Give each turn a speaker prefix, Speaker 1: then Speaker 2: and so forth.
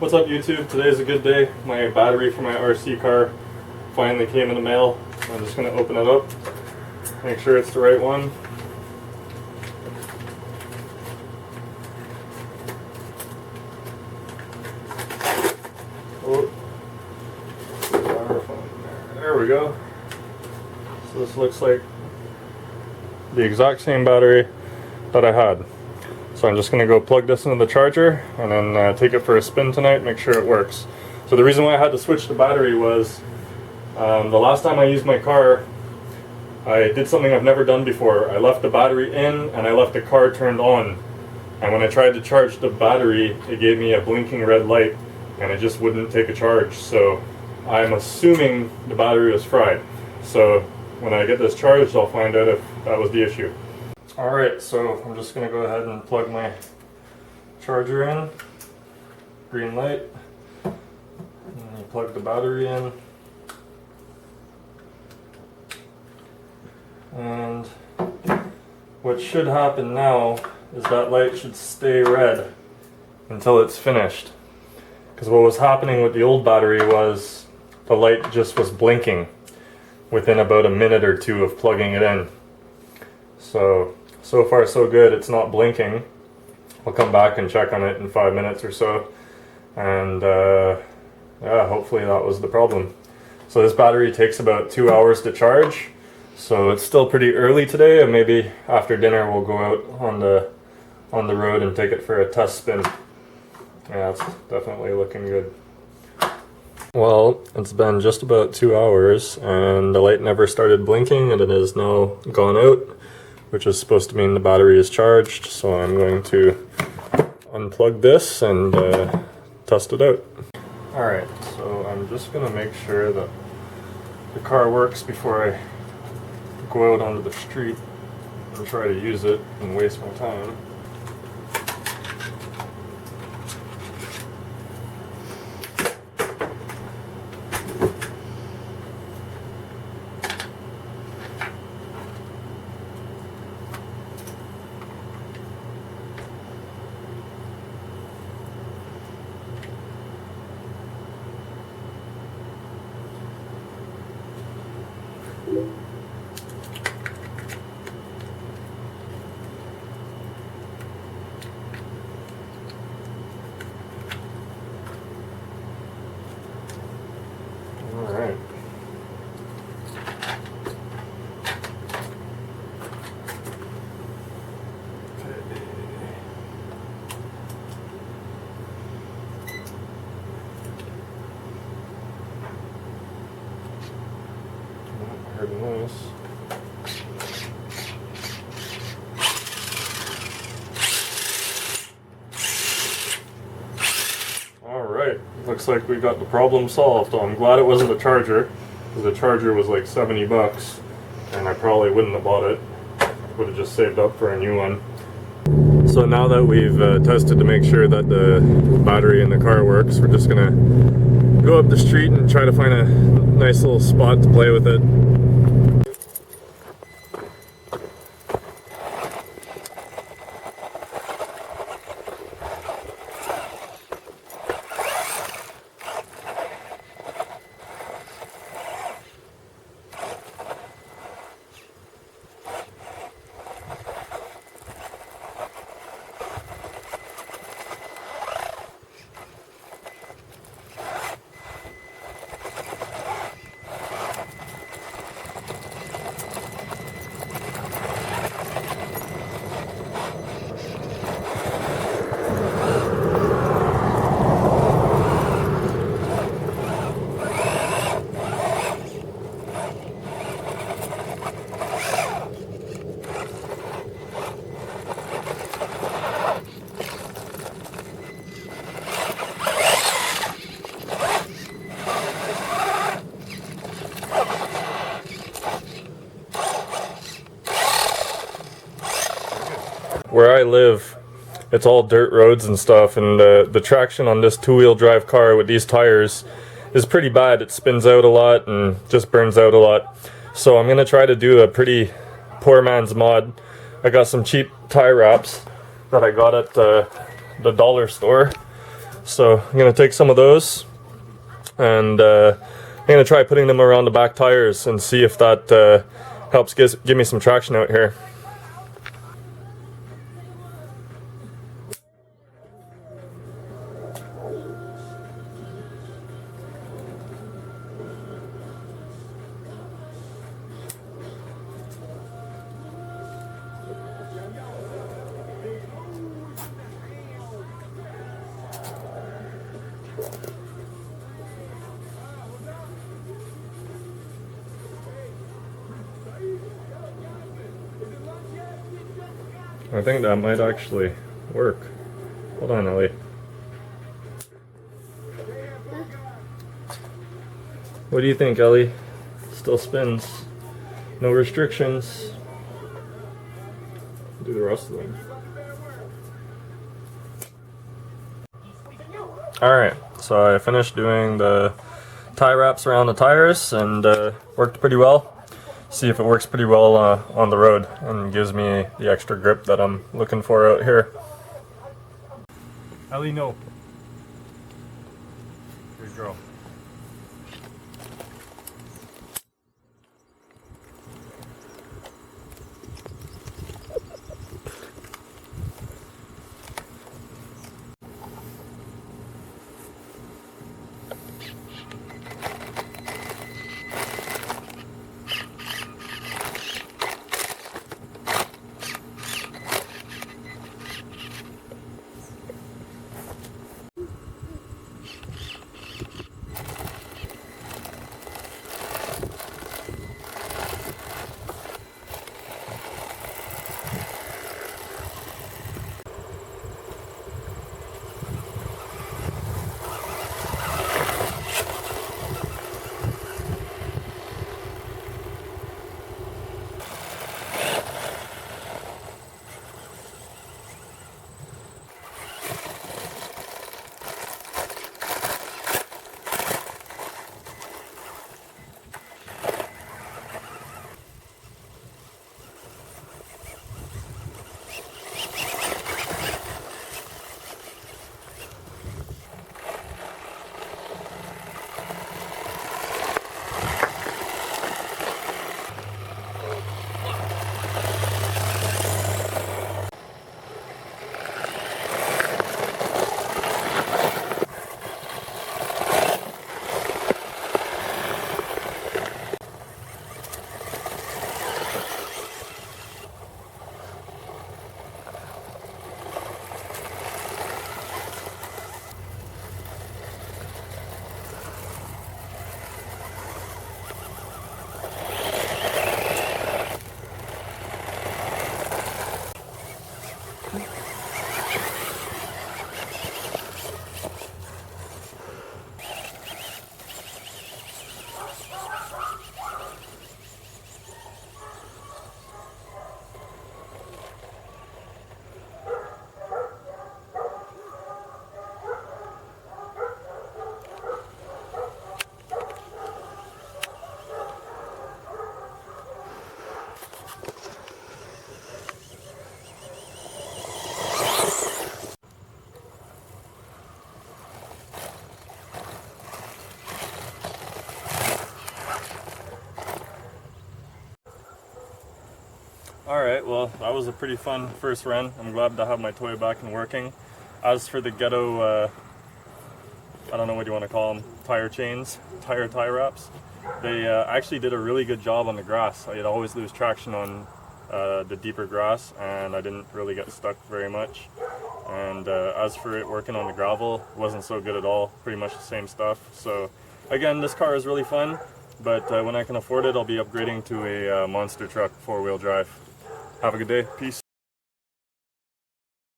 Speaker 1: What's up YouTube? Today's a good day. My battery for my RC car finally came in the mail. I'm just going to open it up, make sure it's the right one. Oh. There we go. So this looks like the exact same battery that I had. So I'm just going to go plug this into the charger and then take it for a spin tonight, make sure it works. So the reason why I had to switch the battery was the last time I used my car, I did something I've never done before. I left the battery in and I left the car turned on. And when I tried to charge the battery, it gave me a blinking red light and it just wouldn't take a charge. So I'm assuming the battery was fried. So when I get this charged, I'll find out if that was the issue. Alright, so I'm just going to go ahead and plug my charger in. Green light. And you plug the battery in. And what should happen now is that light should stay red until it's finished. Because what was happening with the old battery was the light just was blinking within about a minute or two of plugging it in. So far so good, it's not blinking. I'll come back and check on it in 5 minutes or so. And yeah, hopefully that was the problem. So this battery takes about 2 hours to charge. So it's still pretty early today, and maybe after dinner we'll go out on the road and take it for a test spin. Yeah, it's definitely looking good. Well, it's been just about 2 hours and the light never started blinking, and it has now gone out, which is supposed to mean the battery is charged. So I'm going to unplug this and test it out. Alright, so I'm just going to make sure that the car works before I go out onto the street and try to use it and waste my time. Alright. I heard a noise. Alright, looks like we got the problem solved. I'm glad it wasn't the charger, because the charger was like 70 bucks, and I probably wouldn't have bought it. Would have just saved up for a new one. So now that we've tested to make sure that the battery in the car works, we're just gonna go up the street and try to find a nice little spot to play with it. Where I live, it's all dirt roads and stuff, and the traction on this two-wheel drive car with these tires is pretty bad. It spins out a lot and just burns out a lot. So I'm gonna try to do a pretty poor man's mod. I got some cheap tie wraps that I got at the dollar store. So I'm going to take some of those and I'm going to try putting them around the back tires and see if that helps give me some traction out here. I think that might actually work. Hold on, Ellie. What do you think, Ellie? Still spins. No restrictions. Do the rest of them. Alright, so I finished doing the tie wraps around the tires and worked pretty well. See if it works pretty well on the road and gives me the extra grip that I'm looking for out here. Ellie, no. Good girl. Alright, well, that was a pretty fun first run. I'm glad to have my toy back and working. As for the ghetto, I don't know what you want to call them, tire chains, tie wraps, they actually did a really good job on the grass. I'd always lose traction on the deeper grass, and I didn't really get stuck very much. And as for it working on the gravel, it wasn't so good at all, pretty much the same stuff. So again, this car is really fun, but when I can afford it, I'll be upgrading to a monster truck 4-wheel drive. Have a good day. Peace.